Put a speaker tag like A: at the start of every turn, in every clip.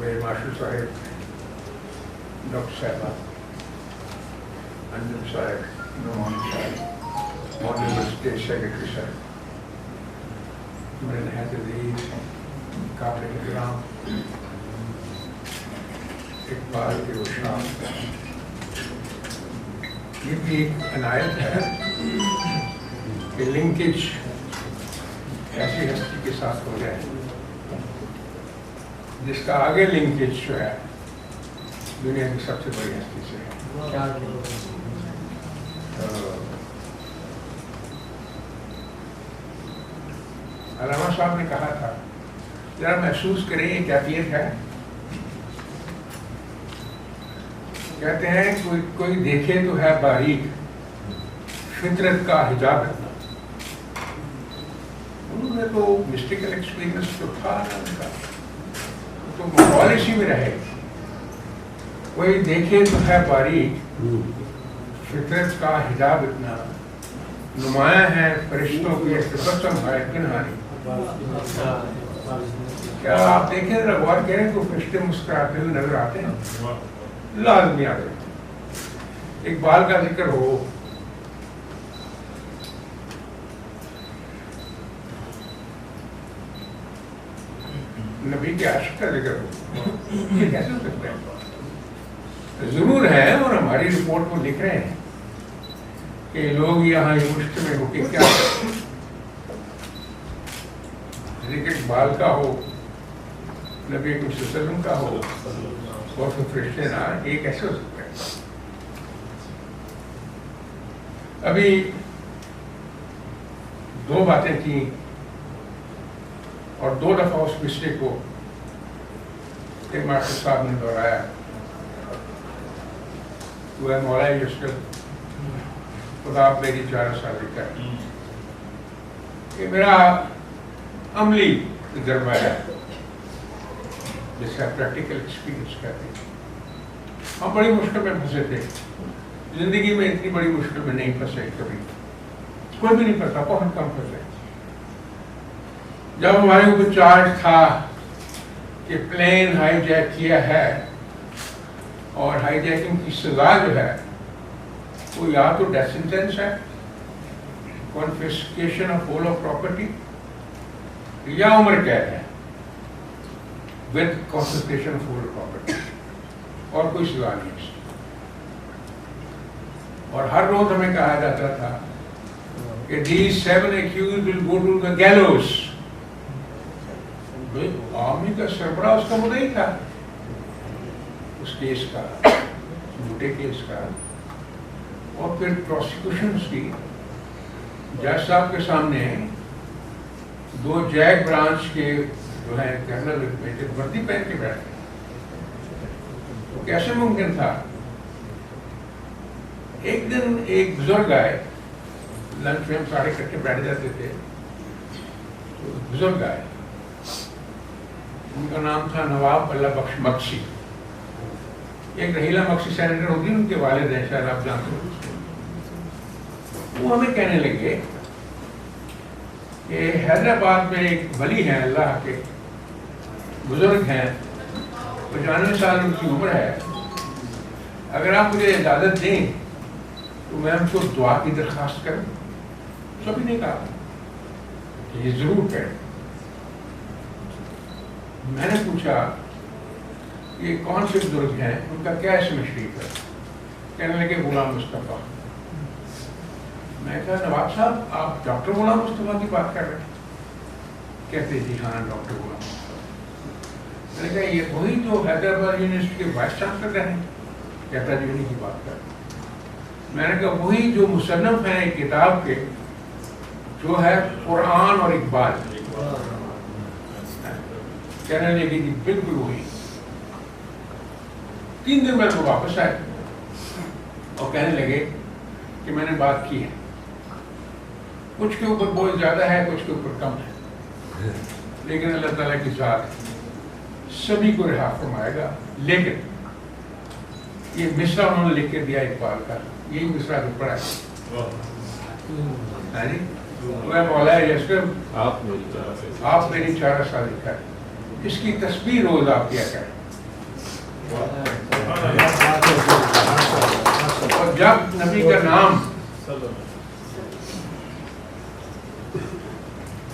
A: میرے ماشٹر صاحب ڈاکٹر صاحبہ انجم صاحب نعمان صاحب ماڈل اسٹیٹ سیکرٹری صاحب میرے نہایت عزیز قابل احترام اقبال کے روشنام، یہ بھی ایک عنایت ہے کہ لنکیج ایسی ہستی کے ساتھ ہو جائے جس کا آگے لنکیج جو ہے دنیا کی سب سے بڑی ہستی سے ہے۔ علامہ صاحب نے کہا تھا ذرا محسوس کریں یہ کیفیت ہے، کہتے ہیں کوئی دیکھے تو ہے باریک فطرت کا حجاب رکھنا۔ انہوں نے تو مسٹیکل ایکسپیرئنس جو تھا ان کا تو ماحول اسی میں رہے، کوئی دیکھے تو ہے باریک فطرت کا حجاب اتنا، نمایاں ہے فرشتوں کی تبسم ہے کنہانی۔ کیا آپ دیکھیں ذرا غور کریں کوئی فرشتے مسکراتے ہوئے نظر آتے ہیں؟ لازمی آتے ہیں۔ اقبال کا ذکر ہو، نبی کے عاشق کا ذکر ہو، یہ کیسے ہو سکتا ہے؟ ضرور ہے، اور ہماری رپورٹ کو لکھ رہے ہیں کہ لوگ یہاں مجتمع ہو کے کیا کرتے ہیں۔ ذکر اقبال کا ہو، نبی صلی اللہ علیہ وسلم کا ہو، اور پھر فرشتے نہ، یہ کیسے ہو سکتا ہے؟ ابھی دو باتیں تھیں اور دو دفعہ اس مسئلے کو ایک ماسٹر صاحب نے دہرایا، وہ ہے مولا یسر خدا آپ میری 4 سال کا، یہ میرا عملی تجربہ ہے جس کا پریکٹیکل ایکسپیرئنس کہتے ہیں۔ ہم بڑی مشکل میں پھنسے تھے، زندگی میں اتنی بڑی مشکل میں نہیں پھنسے کبھی، کوئی بھی نہیں پھنسا، بہت کم پھنسے۔ جب ہمارے اوپر چارج تھا کہ پلین ہائی جیک کیا ہے اور ہائی جیکنگ کی سزا جو ہے وہ یا تو ڈیتھ سینٹینس ہے، confiscation of whole of property, یا عمر قید ہے with confiscation of whole property, اور کوئی سزا نہیں ہے۔ اور ہر روز ہمیں کہا جاتا تھا کہ these 7 accused will go to the gallows۔ Army کا سربراہ اس کا مدعی تھا اس کیس کا، جھوٹے کیس کا، اور پھر پروسیکیوشنز کی جج صاحب کے سامنے 2 جیک برانچ کے جو ہیں کرنل وردی پہن کے بیٹھے، تو کیسے ممکن تھا؟ ایک دن ایک بزرگ آئے، لنچ میں ہم سارے اکٹھے بیٹھ جاتے تھے، تو بزرگ آئے، ان کا نام تھا نواب اللہ بخش مکسی، ایک رحیلہ مکسی سینیٹر ہوتی ان کے والد ہیں، شاید آپ جانتے ہو۔ وہ ہمیں کہنے لگے کہ حیدرآباد میں ایک ولی ہیں اللہ کے، بزرگ ہیں، 95 سال ان کی عمر ہے، اگر آپ مجھے اجازت دیں تو میں ان کو دعا کی درخواست کروں۔ سبھی نے کہا کہ یہ ضرور کریں۔ میں نے پوچھا یہ کون سے بزرگ ہیں، ان کا کیا اسم شریف ہے؟ کہنے لگے غلام مصطفیٰ۔ میں کہا نواب صاحب آپ ڈاکٹر غلام مصطفیٰ کی بات کر رہے ہیں؟ کہتے جی ہاں ڈاکٹر غلام مصطفیٰ۔ میں نے کہا یہ وہی جو حیدرآباد یونیورسٹی کے وائس چانسلر رہے ہیں؟ کہتا جی انہیں کی بات کر رہے ہیں۔ میں نے کہا وہی جو مصنف ہیں ایک کتاب کے جو ہے قرآن اور اقبال؟ کہنے لگے جی بالکل وہی۔ 3 دن بعد وہ واپس آئے اور کہنے لگے کہ میں نے بات کی ہے، کچھ کے اوپر بوجھ زیادہ ہے، کچھ کے اوپر کم ہے، لیکن اللہ تعالیٰ کی ذات سبھی کو رہا فرمائے گا۔ لیکن یہ مصرع انہوں نے لکھ کے دیا اقبال کا، یہی مصرع جو پڑھا ہے، مولا یسر آپ میری 4 سال لکھا ہے، اس کی تسبیح روز آپ کیا کریں۔ اور جب نبی کا نام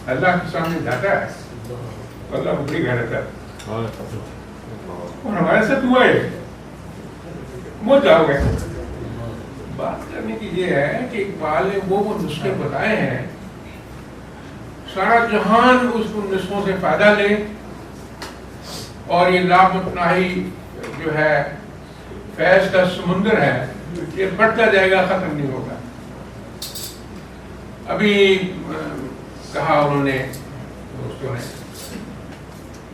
A: اللہ کے سامنے جاتا ہے تو اللہ کو بڑی غیرت ہے. اور ہمارے ساتھ ہوا ہے وہ جاؤ گے. بات کرنے کی یہ ہے کہ اقبال نے وہ نسخے بتائے ہیں، سارا جہان اس نسخوں سے فائدہ لے، اور یہ لامتناہی جو ہے فیض کا سمندر ہے یہ بڑھتا جائے گا، ختم نہیں ہوگا. ابھی کہا انہوں نے دوستوں نے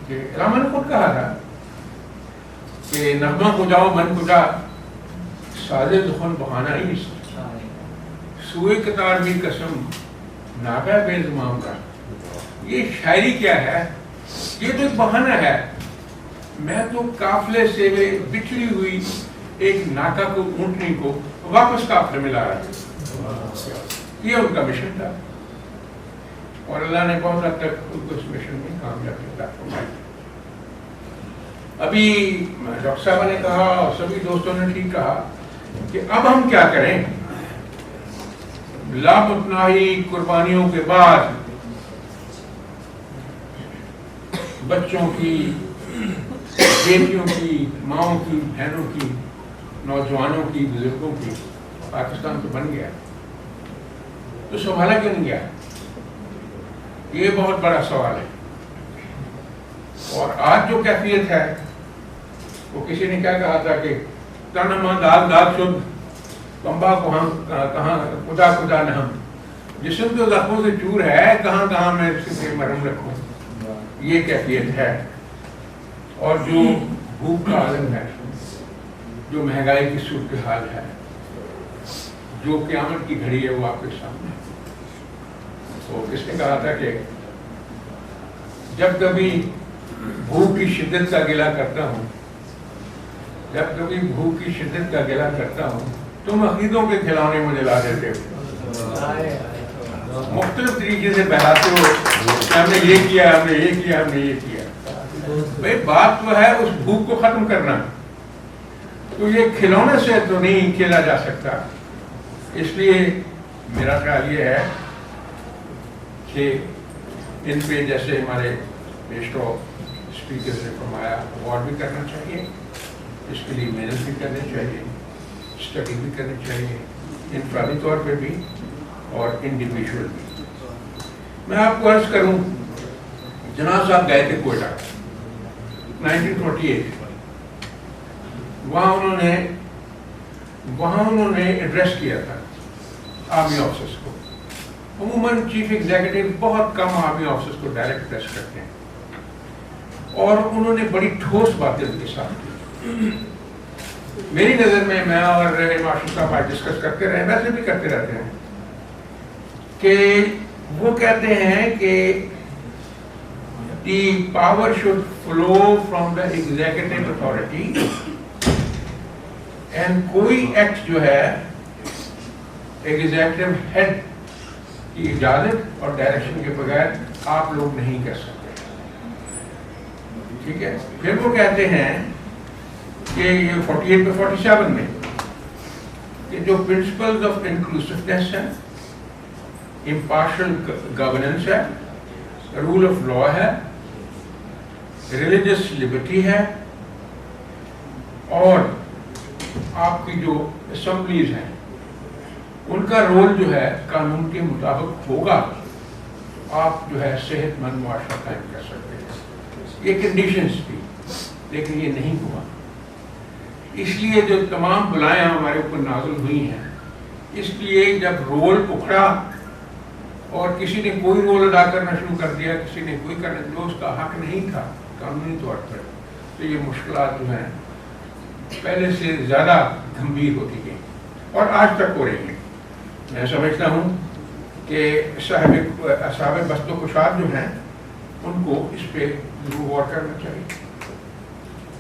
A: کہ علامہ نے خود کہا تھا کہ نغمہ کو جاؤ من کو جا، سازے دخن بہانا ہی سوئے قطار بھی قسم ناغہ بے زمام کا. یہ شاعری کیا ہے؟ یہ تو ایک بہانہ ہے. میں تو قافلے سے بچھڑی ہوئی ایک ناکا کو اونٹنی کو واپس قافلے میں لا رہا تھا. یہ ان کا مشن تھا اور اللہ نے بہت حد تک ان کو اس مشن میں کامیابی عطا فرمائی. ابھی ڈاکٹر صاحب نے کہا اور سبھی دوستوں نے ٹھیک کہا کہ اب ہم کیا کریں. لامتناہی قربانیوں کے بعد بچوں کی، بیٹیوں کی، ماؤں کی، بہنوں کی، نوجوانوں کی، بزرگوں کی پاکستان تو بن گیا تو سنبھالا کیوں نہیں گیا؟ یہ بہت بڑا سوال ہے. اور آج جو کیفیت ہے وہ کسی نے کیا کہا تھا کہ تنما داغ داغ شد کمبا کو ہم کہاں خدا خدا نہ ہم، جسم تو زخموں سے چور ہے، کہاں کہاں میں اس سے مرہم رکھوں. یہ کیفیت ہے. اور جو بھوک کا عالم ہے، جو مہنگائی کی صورتحال ہے، جو قیامت کی گھڑی ہے وہ آپ کے سامنے. تو کس نے کہا تھا کہ جب کبھی بھوک کی شدت کا گلہ کرتا ہوں، جب کبھی بھوک کی شدت کا گلہ کرتا ہوں، تم عقیدوں کے کھلونے مجھے لا دیتے ہو، مختلف طریقے سے بہلاتے ہو کہ ہم نے یہ کیا، ہم نے یہ کیا، ہم نے یہ کیا. بھائی بات تو ہے اس بھوک کو ختم کرنا، تو یہ کھلونے سے تو نہیں کھیلا جا سکتا. اس لیے میرا خیال یہ ہے کہ ان پہ جیسے ہمارے بیشتر اسپیکر نے فرمایا غور بھی کرنا چاہیے، اس کے لیے محنت بھی کرنی چاہیے، اسٹڈی بھی کرنی چاہیے، انفرادی طور پہ بھی اور انڈیویجول بھی. میں آپ کو عرض کروں، جناح صاحب گئے تھے کوئٹہ 1948. وہاں انہوں نے ایڈریس کیا تھا آرمی آفیسرز کو. عموماً چیف ایگزیکٹو بہت کم آرمی آفیسرز کو ڈائریکٹ ایڈریس کرتے ہیں، اور انہوں نے بڑی ٹھوس باتیں ان کے ساتھ کی. میری نظر میں اور مارشل صاحب آج ڈسکس کرتے رہے، ویسے بھی کرتے رہتے ہیں، کہ وہ کہتے ہیں کہ the power should flow from the executive authority and کوئی ایکٹ جو ہے ایگزیکٹو ہیڈ کی اجازت اور ڈائریکشن کے بغیر آپ لوگ نہیں کر سکتے. ٹھیک ہے. پھر وہ کہتے ہیں کہ یہ 48 پہ 47 میں کہ جو پرنسپلز آف انکلوسیونیس ہے، امپارشل گورننس ہے، رول آف لا ہے، ریلیجس لبرٹی ہے، اور آپ کی جو اسمبلیز ہیں ان کا رول جو ہے قانون کے مطابق ہوگا، آپ جو ہے صحت مند معاشرہ قائم کر سکتے ہیں. یہ کنڈیشنز تھی، لیکن یہ نہیں ہوا. اس لیے جو تمام بلائیں ہمارے اوپر نازل ہوئی ہیں، اس لیے جب رول اکھڑا اور کسی نے کوئی رول ادا کرنا شروع کر دیا، کسی نے کوئی کرنا جو اس کا حق نہیں تھا قانونی طور پر، تو یہ مشکلات جو ہیں پہلے سے زیادہ گمبھیر ہوتی گئی اور آج تک ہو رہی ہیں. میں سمجھتا ہوں کہ صاحب بست و کشاد جو ہیں ان کو اس پہ ضرور غور کرنا چاہیے.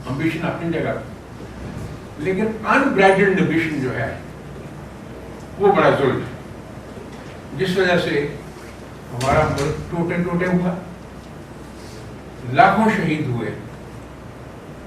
A: امبیشن اپنی جگہ، لیکن انبریڈلڈ امبیشن جو ہے وہ بڑا ظلم ہے، جس وجہ سے ہمارا ملک ٹوٹے ٹوٹے ہوا، لاکھوں شہید ہوئے،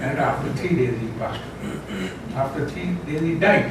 A: And after 3 days he passed. After 3 days he died.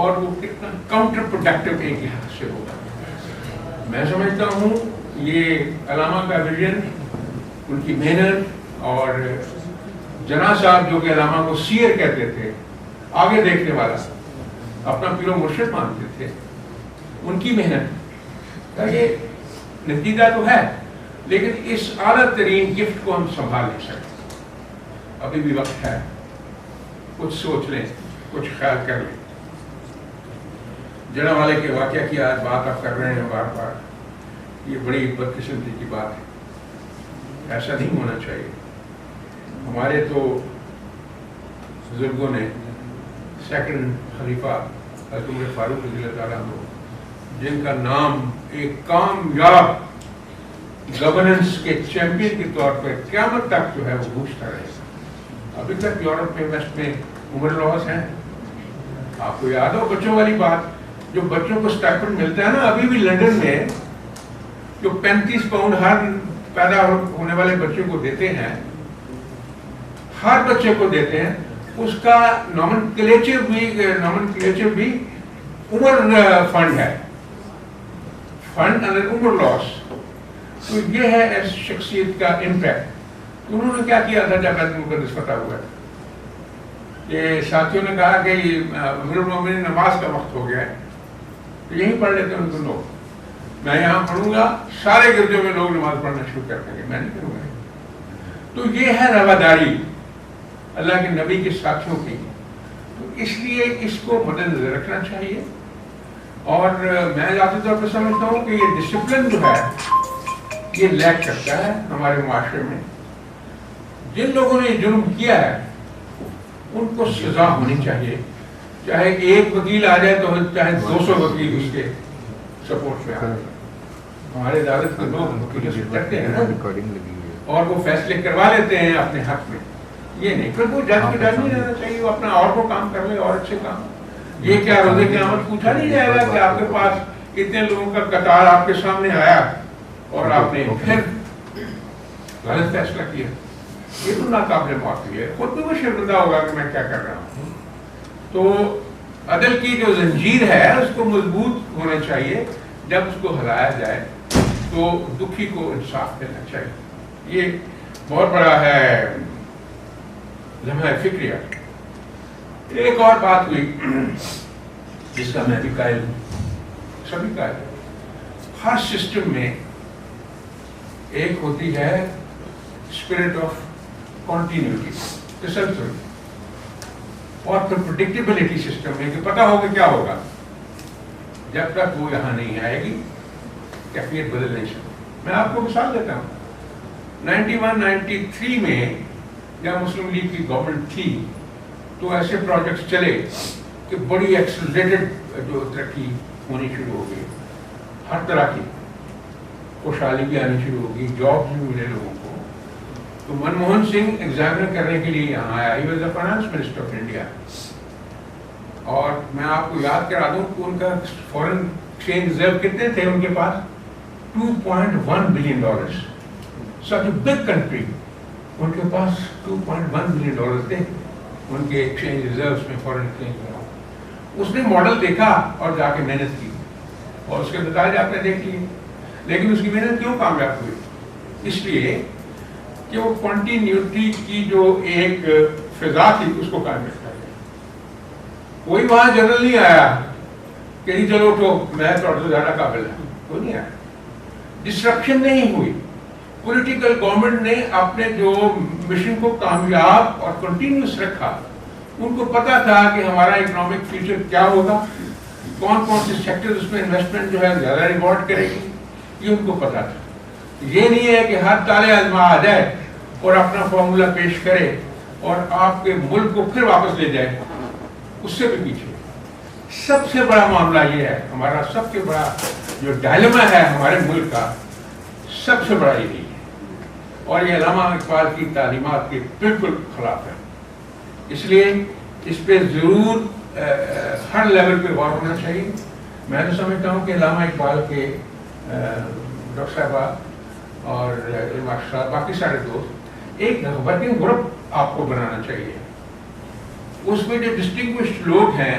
A: اور وہ کتنا کاؤنٹر پروڈکٹیو ایک لحاظ سے ہوگا. میں سمجھتا ہوں یہ علامہ کا ویژن، ان کی محنت، اور جناح صاحب جو کہ علامہ کو سیر کہتے تھے، آگے دیکھنے والا، اپنا پیر و مرشد مانتے تھے، ان کی محنت کا یہ نتیجہ تو ہے. لیکن اس اعلیٰ ترین گفٹ کو ہم سنبھال نہیں سکتے. ابھی بھی وقت ہے، کچھ سوچ لیں، کچھ خیال کر لیں. جڑا والے کے واقعہ کی آج بات آپ کر رہے ہیں بار بار، یہ بڑی بدقسمتی کی بات ہے. ایسا نہیں ہونا چاہیے. ہمارے تو بزرگوں نے، سیکنڈ خلیفہ حضرت عمر فاروق رضی اللہ تعالیٰ عنہ، جن کا نام ایک کامیاب گورننس کے چیمپئن کے طور پر قیامت تک جو ہے وہ گونجتا رہے گا. ابھی تک یورپ میں، ویسٹ میں عمر لاس ہیں. آپ کو یاد ہو بچوں والی بات، جو بچوں کو اسٹائپنڈ ملتا ہے نا ابھی بھی لنڈن میں، جو 35 پاؤنڈ ہر پیدا ہونے والے بچے کو دیتے ہیں، ہر بچے کو دیتے ہیں، اس کا نومنکلیچر بھی عمر فنڈ ہے، فنڈ انڈر عمر لاس. تو یہ ہے اس شخصیت کا امپیکٹ. انہوں نے کیا کیا تھا جب بیت المقدس فتح ہوا؟ یہ ساتھیوں نے کہا کہ امیر المومنین نماز کا وقت ہو گیا ہے، تو یہیں پڑھ لیتے ہیں ان کو. لوگ میں یہاں پڑھوں گا، سارے گرجوں میں لوگ نماز پڑھنا شروع کر دیں گے، میں نہیں کروں گا. تو یہ ہے رواداری اللہ کے نبی کے ساتھیوں کی. تو اس لیے اس کو مد نظر رکھنا چاہیے. اور میں ذاتی طور پر سمجھتا ہوں کہ یہ ڈسپلن جو ہے یہ لیک کرتا ہے ہمارے معاشرے میں. جن لوگوں نے یہ جرم کیا ہے ان کو سزا ہونی چاہیے، چاہے ایک وکیل آ جائے تو چاہے 200 وکیل اس کے سپورٹ میں آ جائے. ہمارے عدالت کے لوگ وکیلوں سے ڈرتے ہیں نا، اور وہ فیصلے کروا لیتے ہیں اپنے حق میں. یہ نہیں، پھر وہ جج کے ڈر نہیں رہنا چاہیے، وہ اپنا اور کو کام کر لے، اور اچھے کام. یہ کیا روزے قیامت پوچھا نہیں جائے گا کہ آپ کے پاس اتنے لوگوں کا قطار آپ کے سامنے آیا اور آپ نے پھر غلط فیصلہ کیا؟ یہ تو ناقابل معافی ہے. خود بھی وہ شرمندہ ہوگا کہ میں کیا کر رہا ہوں. تو عدل کی جو زنجیر ہے اس کو مضبوط ہونا چاہیے. جب اس کو ہلایا جائے تو دکھی کو انصاف دینا چاہیے. یہ بہت بڑا ہے لمحہ فکریہ. ایک اور بات ہوئی جس کا میں بھی قائل ہوں، سبھی قائل ہوں. ہر سسٹم میں ایک ہوتی ہے اسپرٹ آف کنٹینیوٹی، تسلسل، اور پھر پریڈکٹیبلٹی سسٹم میں کہ پتا ہوگا کیا ہوگا. جب تک وہ یہاں نہیں آئے گی کیفیت بدل نہیں سکتی. میں آپ کو مثال دیتا ہوں. 91-93 میں جب مسلم لیگ کی گورنمنٹ تھی تو ایسے پروجیکٹس چلے کہ بڑی ایکسلریٹڈ جو ترقی ہونی شروع ہو گئی، ہر طرح کی خوشحالی بھی آنی شروع ہوگی، جاب بھی ملے لوگوں کو. تو منموہن سنگھ ایگزامنر کرنے کے لیے یہاں آیا. He was the finance minister of India. اور میں آپ کو یاد کرا دوں کہ ان کا فورن ایکسچینج ریزرو کتنے تھے ان کے پاس؟ $2.1 billion. Such a big country, ان کے پاس $2.1 بلین تھے ان کے ایکسچینج ریزروز میں، فورن ایکسچینج میں. اس نے ماڈل دیکھا اور جا کے محنت کی اور اس کے نتائج آپ نے دیکھ لیے. لیکن اس کی محنت کیوں کامیاب ہوئی؟ اس لیے کہ وہ کنٹینیوٹی کی جو ایک فضا تھی اس کو قائم رکھا گیا. کوئی وہاں جنرل نہیں آیا کہ جی چلو اٹھو میں تھوڑا سا زیادہ قابل ہے، کوئی نہیں آیا. ڈسٹرپشن نہیں ہوئی. پولیٹیکل گورنمنٹ نے اپنے جو مشن کو کامیاب اور کنٹینیوس رکھا. ان کو پتا تھا کہ ہمارا اکنامک فیوچر کیا ہوگا، کون کون سے سیکٹر اس میں انویسٹمنٹ جو ہے زیادہ ریوارڈ کرے گی، یہ ان کو پتا تھا. یہ نہیں ہے کہ ہر طالع علم آ جائے اور اپنا فارمولا پیش کرے اور آپ کے ملک کو پھر واپس لے جائے. اس سے بھی پیچھے سب سے بڑا معاملہ یہ ہے، ہمارا سب سے بڑا جو ڈائلما ہے ہمارے ملک کا، سب سے بڑا یہی ہے. اور یہ علامہ اقبال کی تعلیمات کے بالکل خلاف ہے. اس لیے اس پہ ضرور ہر لیول پہ غور ہونا چاہیے. میں تو سمجھتا ہوں کہ علامہ اقبال کے ڈاکٹر صاحبہ اور باقی سارے دوست ایک ورکنگ گروپ آپ کو بنانا چاہیے. اس میں جو ڈسٹنگوشڈ لوگ ہیں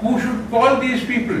A: who should call these people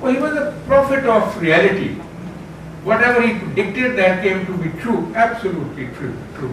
A: Well, he was a prophet of reality. Whatever he predicted, that came to be true, absolutely true.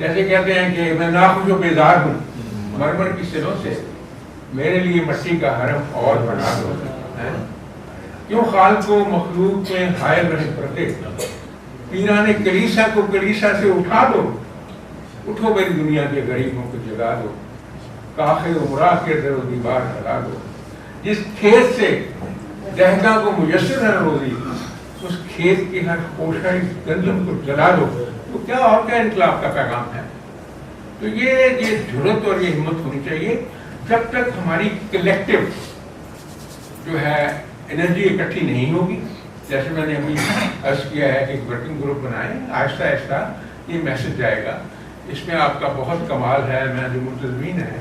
A: جیسے کہتے ہیں کہ میں ناخوش و بیزار ہوں مرمر کی سلوں سے، میرے لیے مٹی کا حرم اور بنا دو. کیوں خالق و مخلوق میں حائل رہے پردے، پیران کلیسا کو کلیسا سے اٹھا دو. اٹھو میری دنیا کے غریبوں کو جگا دو، کاخ عمرہ کے در و دیوار ہلا دو. جس کھیت سے دہقاں کو میسر ہے روزی، اس کھیت کی ہر خوشہ گندم کو جلا دو. تو کیا اور کیا انقلاب کا پیغام ہے. تو یہ جرأت اور یہ ہمت ہونی چاہیے. جب تک ہماری کلیکٹو جو ہے انرجی اکٹھی نہیں ہوگی، جیسے میں نے ابھی عرض کیا ہے کہ ورکنگ گروپ بنائیں، آہستہ آہستہ یہ میسج جائے گا. اس میں آپ کا بہت کمال ہے. میں جو منتظمین ہیں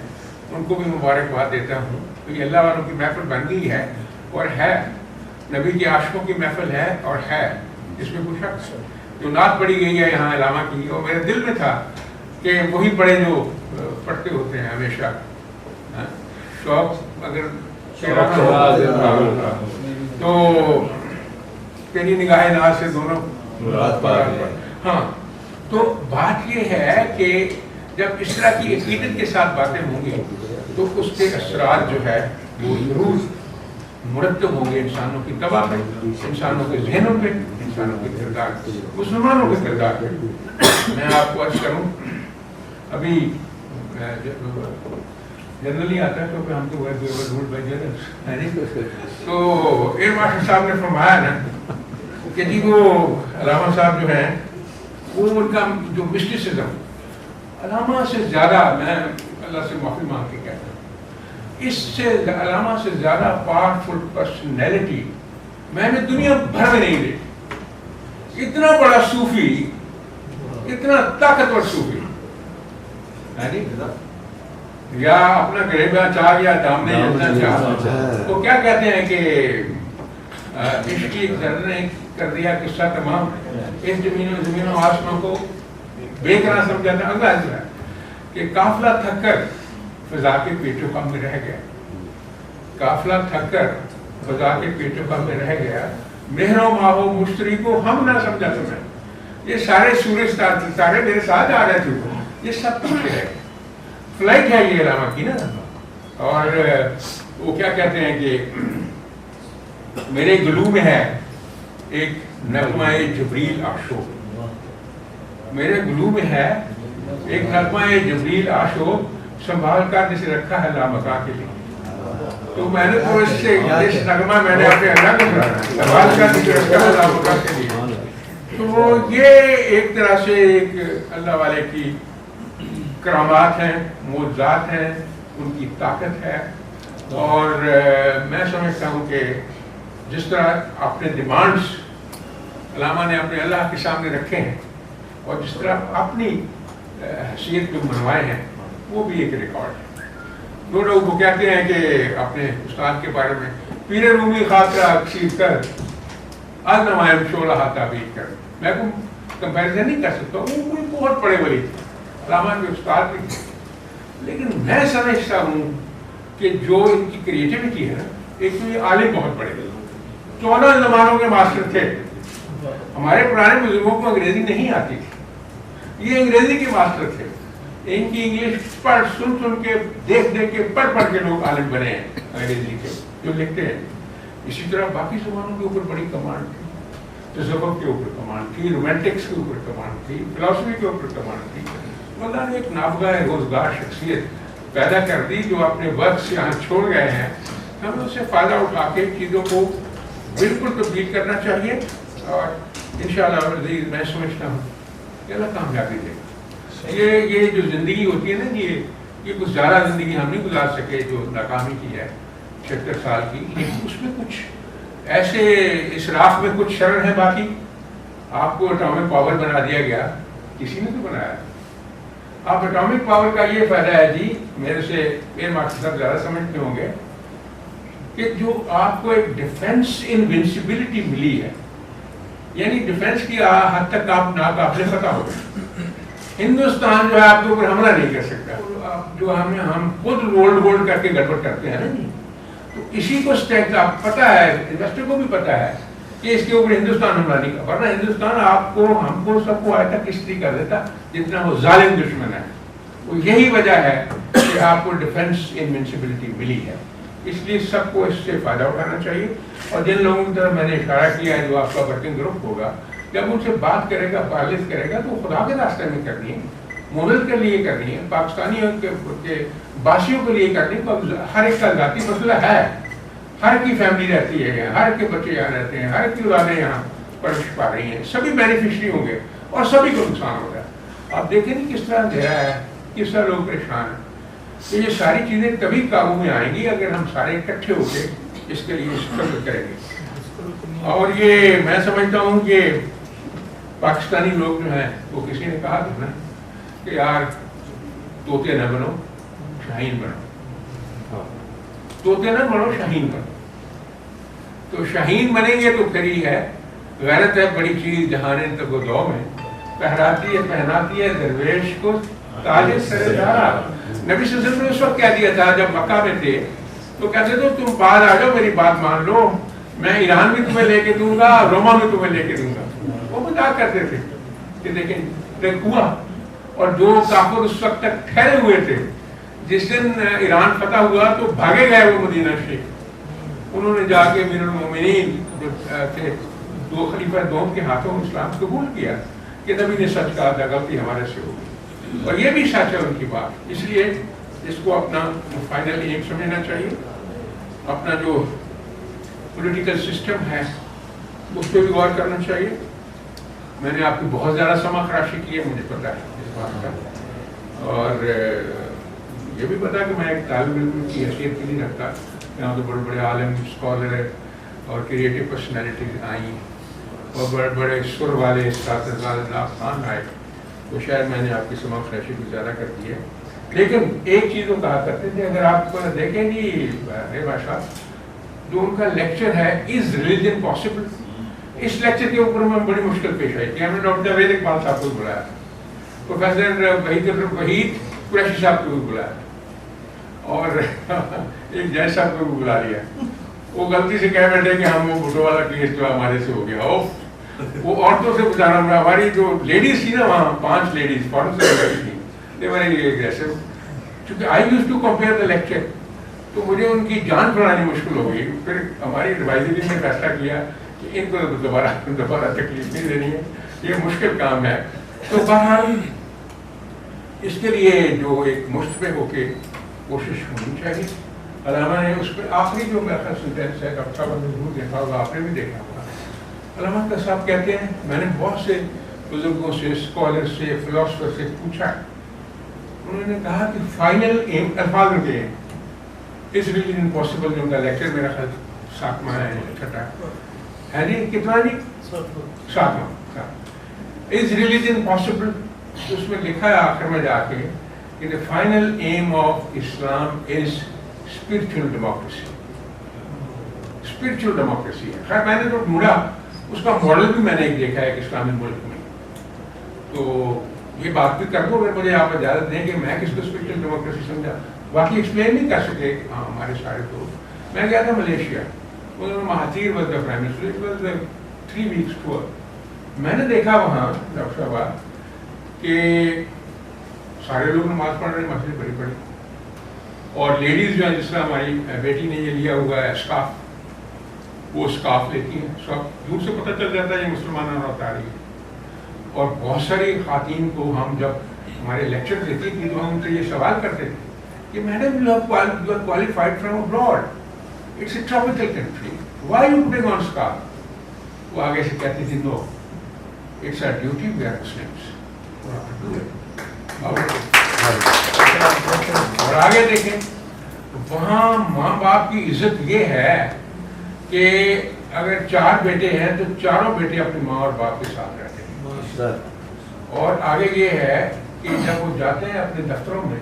A: ان کو بھی مبارکباد دیتا ہوں. تو یہ اللہ والوں کی محفل بن گئی ہے اور ہے، نبی کے عاشقوں کی محفل ہے اور ہے، اس میں کوئی شک. جو نعت پڑھی گئی ہے یہاں علامہ کی، اور میرے دل میں تھا کہ وہی پڑھے جو پڑھتے ہوتے ہیں ہمیشہ. شوق اگر تو تیری نگاہ ناز سے دونوں. ہاں، تو بات یہ ہے کہ جب اس طرح کی عقیدت کے ساتھ باتیں ہوں گی تو اس کے اثرات جو ہے وہ ضرور مرتب ہوں گے انسانوں کی طبع پہ، انسانوں کے ذہنوں پہ، انسانوں کے کردار پہ، مسلمانوں کے کردار پہ. میں آپ کو عرض کروں، ابھی جنرلی آتا ہے کیونکہ ہم تو تو ایئر مارشل صاحب نے فرمایا نا کہ جی وہ علامہ صاحب جو ہیں وہ ان کا جو مسٹیسزم علامہ سے زیادہ، میں اللہ سے معافی مانگ کے کہتا ہوں، اس سے علامہ سے زیادہ پاورفل پرسنالٹی میں نے دنیا بھر میں نہیں دیکھی. اتنا بڑا صوفی، اتنا طاقتور صوفی، یا اپنا غریبہ چاہ یا دامنے جلنا چاہ. تو کیا کہتے ہیں کہ عشق کی ذرہ نے کر دیا قصہ تمام، اس زمین و آسمان کو بے قرار سمجھا تھا. انداز ہے کہ قافلہ تھک کر فضا کے پیچو خم میں رہ گیا، قافلہ تھک کر فضا کے پیچو خم میں رہ گیا، مہر و ماہ و مشتری کو ہم نہ سمجھا تمہیں. یہ سارے سورج تارے میرے ساتھ آ رہے تھے، یہ سب پیچھے ہے. فلائٹ ہے یہ علامہ کی نا. اور وہ کیا کہتے ہیں کہ میرے گلو میں ہے ایک نغمہ جبریل آشو، میرے گلو میں ہے ایک نغمہ جبریل آشو، سنبھال کر جسے رکھا ہے لامکا کے لیے. تو میں نے تو اس سے اس نغمہ میں نے اپنے اللہ کو سنبھال کر جسے رکھا ہے لامکا کے لیے. تو یہ ایک طرح سے ایک اللہ والے کی کرامات ہیں، معجزات ہیں، ان کی طاقت ہے. اور میں سمجھتا ہوں کہ جس طرح اپنے ڈیمانڈس علامہ نے اپنے اللہ کے سامنے رکھے ہیں اور جس طرح اپنی حیثیت کو منوائے ہیں، وہ بھی ایک ریکارڈ ہے. دو لوگ وہ کہتے ہیں کہ اپنے استاد کے بارے میں پیر رومی خاطرہ اکسیر کر از نمائم شعلہ تعبیر کر. میں کوئی کمپیریزن نہیں کر سکتا، وہ کوئی بہت بڑے ولی تھے، علامہ کے استاد بھی تھے. لیکن میں سمجھتا ہوں کہ جو ان کی کریٹیوٹی ہے، ایک تو یہ عالم بہت بڑے تھے، 14 زبانوں کے ماسٹر تھے. ہمارے پرانے بزرگوں کو انگریزی نہیں آتی تھی، یہ انگریزی کے ماسٹر تھے. ان کی انگلش پڑھ سن کے دیکھ کے پڑھ کے لوگ عالم بنے ہیں انگریزی کے جو لکھتے ہیں. اسی طرح باقی زبانوں کے اوپر بڑی کمانڈ تھی، تصوف کے اوپر کمانڈ تھی، رومانٹکس کے اوپر کمانڈ تھی، فلاسفی کے اوپر کمانڈ تھی. اللہ نے ایک نابغہ روزگار شخصیت پیدا کر دی جو اپنے وقت سے یہاں چھوڑ گئے ہیں. ہمیں اس سے فائدہ اٹھا کے چیزوں کو بالکل تبدیل کرنا چاہیے. اور انشاءاللہ عزیز میں سمجھتا ہوں کہ اللہ کامیابی دے گا. یہ جو زندگی ہوتی ہے نا، یہ کچھ زیادہ زندگی ہم نہیں گزار سکے جو ناکامی کی ہے 76 سال کی، لیکن اس میں کچھ ایسے اسراف میں کچھ شرر ہے. باقی آپ کو اٹامک پاور بنا دیا گیا، کسی نے تو بنایا. آپ اٹامک پاور کا یہ فائدہ ہے جی، میرے سے میرے مارکس صاحب زیادہ سمجھتے ہوں گے کہ جو آپ کو ایک ڈیفینس انوینسیبلٹی ملی ہے، یعنی ڈیفینس کی حد تک آپ ناقابل فتح ہو گئے. ہندوستان جو ہے آپ کے اوپر حملہ نہیں کر سکتا. جو ہم خود رولڈ کر کے گڑبڑ کرتے ہیں نا جی، تو اسی کو اسٹینڈ آپ پتہ ہے، انویسٹر کو بھی پتہ ہے کہ اس کے اوپر ہندوستان حملہ نہیں کرا، ورنہ ہندوستان آپ کو ہم کو سب کو آج تک کس طریقے کر دیتا جتنا وہ ظالم دشمن ہے. وہ یہی وجہ ہے کہ آپ کو ڈیفنس انوینسیبلٹی ملی ہے. اس لیے سب کو اس سے فائدہ اٹھانا چاہیے. اور جن لوگوں کی طرف میں نے اشارہ کیا ہے جو آپ کا ورکنگ گروپ ہوگا، جب ان سے بات کرے گا پارلیس کرے گا تو خدا کے راستے میں کرنی ہے، ملک کے لیے کرنی ہے، پاکستانیوں کے باسیوں کے لیے کرنی ہے. ہر ایک کا ذاتی مسئلہ ہے، ہر کی فیملی رہتی ہے، ہر کے بچے یہاں رہتے ہیں، ہر کی اولادیں یہاں پرورش پا رہی ہیں، سبھی بینیفیشری ہوں گے اور سبھی کو نقصان ہو رہا ہے. آپ دیکھیں نہیں کس طرح اندھیرا ہے، کس طرح لوگ پریشان ہیں. تو یہ ساری چیزیں تبھی قابو میں آئیں گی اگر ہم سارے اکٹھے ہو کے اس کے لیے اسٹرگل کریں گے. اور یہ میں سمجھتا ہوں کہ پاکستانی لوگ جو ہیں وہ کسی نے کہا تھا نا کہ یار طوطے نہ بنو شاہین بنو، طوطے نہ بنو شاہین بنو. تو شاہین بنیں گے تو پھر ہی ہے غیرت ہے بڑی چیز جہانے تک و دو میں، پہناتی ہے درویش کو تاج سر دارا. نبی صلی اللہ علیہ وسلم نے اس وقت کہہ دیا تھا جب مکہ میں تھے تو کہتے تھے تم بعد آ جاؤ میری بات مان لو، میں ایران بھی تمہیں لے کے دوں گا، روما میں تمہیں لے کے دوں گا. وہ مذاق کرتے تھے کہ دیکھیں ہوا. اور جو کافر اس وقت تک ٹھہرے ہوئے تھے، جس دن ایران فتح ہوا تو بھاگے گئے وہ مدینہ شریف. انہوں نے جا کے امیر المومنین جو تھے دو خلیفہ دوم کے ہاتھوں اسلام قبول کیا کہ نبی نے سچ کہا تھا، غلطی ہمارے سے ہوگی. اور یہ بھی سچ ہے ان کی بات. اس لیے اس کو اپنا فائنل ایم سمجھنا چاہیے. اپنا جو پولیٹیکل سسٹم ہے اس پہ بھی غور کرنا چاہیے. میں نے آپ کی بہت زیادہ سما خراشی کی ہے، مجھے پتا ہے اس بات کا، اور یہ بھی پتا کہ میں ایک طالب علم کی حیثیت کے لیے رکھتا. یہاں تو بڑے بڑے عالم اسکالر اور کریٹو پرسنالٹیز آئیں اور بڑے بڑے سر والے اساتذہ خان آئے، تو شاید میں نے آپ کی سما خراشی کو زیادہ کر دی ہے. لیکن ایک چیز وہ کہا کرتے تھے، اگر آپ دیکھیں گی بادشاہ جو ان کا لیکچر ہے از ریلیجن پاسبل، اس لیکچر کے اوپر میں بڑی مشکل پیش آئی کہ ہم نے ڈاکٹر جاوید اقبال صاحب کو بلایا، پروفیسر وحید قریشی صاحب کو بھی بلایا اور ایک جج صاحب کو بھی بلا لیا. وہ غلطی سے کہہ بیٹھے کہ ہم وہ بھٹو والا کیس جو ہمارے سے ہو گیا. وہ عورتوں سے بچانا پڑا. ہماری جو لیڈیز تھی نا وہاں 5 لیڈیز فورن سے تھی، چونکہ I use to compare the lecture, تو مجھے ان کی جان چھڑانی مشکل ہو گئی. پھر ہماری ایڈوائزری نے فیصلہ کیا کہ ان کو دوبارہ تکلیف نہیں دینی ہے، یہ مشکل کام ہے. تو بہرحال اس کے لیے جو ایک مشتبہ ہو کے کوشش ہونی چاہیے. علامہ نے اس پہ آخری جو میرا سینٹینس ہے ڈاکٹر صاحب نے ضرور دیکھا ہوگا، آپ نے بھی دیکھا ہوگا. علامہ صاحب کہتے ہیں میں نے بہت سے بزرگوں سے، اسکالر سے، فلاسفر سے پوچھا، انہوں نے کہا کہ فائنل ایم الفاظ میں ہیں اس ریلیجن امپاسبل. جو ان کا لیکچر میرا خیال 7واں ہے 6واں ہے جی، کتنا جی 7واں از ریلیجن امپاسبل. اس میں لکھا ہے آخر میں جا کے کہ the final aim of Islam is spiritual democracy. spiritual democracy ہے. خیر میں نے جو ڈھونڈا اس کا ماڈل بھی میں نے ایک دیکھا ہے کہ اسلامی ملک میں. تو یہ بات بھی کر دو اگر مجھے آپ اجازت دیں کہ میں کس کو اسپرچل ڈیموکریسی سمجھا. باقی ایکسپلین نہیں کر سکے ہاں ہمارے سارے دوست. میں گیا تھا ملیشیا، انہوں نے Mahathir was the prime minister, it was 3 weeks tour. میں نے دیکھا وہاں ڈاکٹر صاحب کہ سارے لوگ نماز پڑھ رہے ہیں، مسجد بڑی بڑی، اور لیڈیز جو ہیں جس طرح ہماری بیٹی نے یہ لیا ہوا ہے اسکارف، وہ اسکارف لیتی ہیں. سب دور سے پتہ چل جاتا ہے یہ مسلمانوں اور اتاری ہے. اور بہت ساری خواتین کو ہم جب ہمارے لیکچر دیتی تھی تو ہم ان سے یہ سوال کرتے تھے کہ madam you are qualified from abroad, it's a tropical country, why you putting on scarf? وہ آگے سے کہتی تھی no it's our duty, we are Muslims. اور آگے دیکھیں وہاں ماں باپ کی عزت یہ ہے کہ اگر 4 بیٹے ہیں تو چاروں بیٹے اپنی ماں اور باپ کے ساتھ رہتے ہیں. اور آگے یہ ہے کہ جب وہ جاتے ہیں اپنے دفتروں میں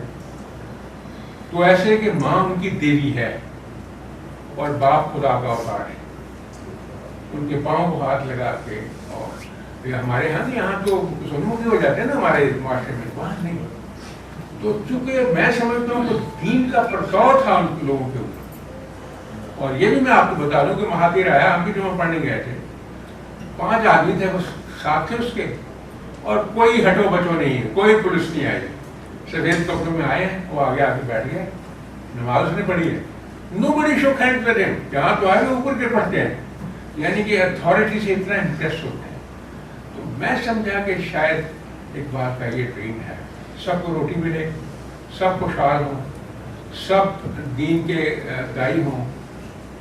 A: تو ایسے کہ ماں ان کی دیوی ہے اور باپ خدا کا اوتار ہے. ان کے پاؤں کو ہاتھ لگا کے. اور ہمارے یہاں تو ظلم بھی ہو جاتے ہیں نا ہمارے معاشرے میں، وہاں نہیں. تو چونکہ میں سمجھتا ہوں کہ دین کا پرتاؤ تھا ان لوگوں کے اوپر. اور یہ بھی میں آپ کو بتا دوں کہ مہاتیر آیا، ہم بھی جمعہ پڑھنے گئے تھے 5 آدمی تھے وہ ساتھ تھے اس کے, اور کوئی ہٹو بچو نہیں ہے, کوئی پولیس نہیں آئی. سفید کپڑوں میں آئے ہیں, وہ آگے آ کے بیٹھ گئے, نماز نے پڑھی ہے. Nobody shook hands with him. جہاں تو آئے اوپر کے پڑھتے ہیں, یعنی کہ اتھارٹی سے اتنا امپریس ہوتے ہیں. تو میں سمجھا کہ شاید اقبال کا یہ ڈریم ہے, سب کو روٹی ملے, سب خوشحال ہوں, سب دین کے دائی ہوں.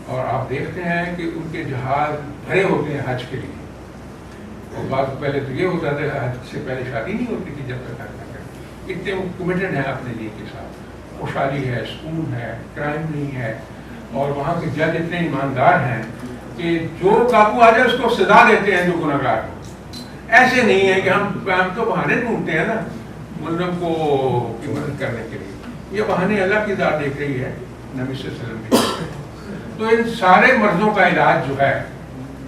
A: اور آپ دیکھتے ہیں کہ ان کے جہاز بھرے ہوتے ہیں حج کے لیے. اور بات پہلے تو یہ ہوتا تھا حج سے پہلے شادی نہیں ہوتی تھی جب تک حج نہ کریں. اتنے وہ کمیٹڈ ہیں اپنے دین کے ساتھ, خوشحالی ہے, سکون ہے, کرائم نہیں ہے. اور وہاں کے جج اتنے ایماندار ہیں کہ جو قابو آ جائے اس کو سزا دیتے ہیں جو گناہ گار ہو. ایسے نہیں ہے کہ ہم تو بہانے ڈھونڈتے ہیں نا ملزم کو کی مدد کرنے کے لیے. یہ بہانے اللہ کی ذات دیکھ رہی ہے, نبی صلی اللہ علیہ وسلم بھی دیکھ رہے ہیں. تو ان سارے مرضوں کا علاج جو ہے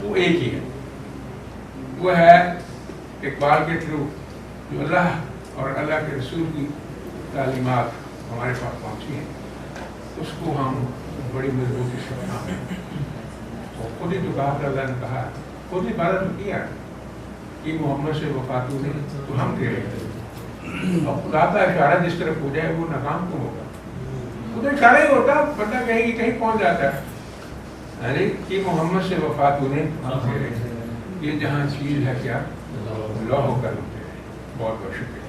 A: وہ ایک ہی ہے, وہ ہے اقبال کے تھرو جو اللہ اور اللہ کے رسول کی تعلیمات ہمارے پاس پہنچی ہیں, اس کو ہم بڑی مضبوطی سے اپنائیں. اور خود ہی تو کہا اللہ نے کہا, خود ہی بات تو کیا کہ محمد سے وفات ہوئی تو ہم دے رہے تھے. اور خدا کا اشارہ جس طرف ہو جائے وہ ناکام کیوں ہوگا؟ وہ تو اشارہ ہی ہوتا, بندہ کہیں پہنچ جاتا ہے. ارے کہ محمد سے وفات ہونے ہم دے رہے تھے, یہ جہاں چیز ہے کیا لو ہو کر ہوتے ہیں. بہت بہت شکریہ.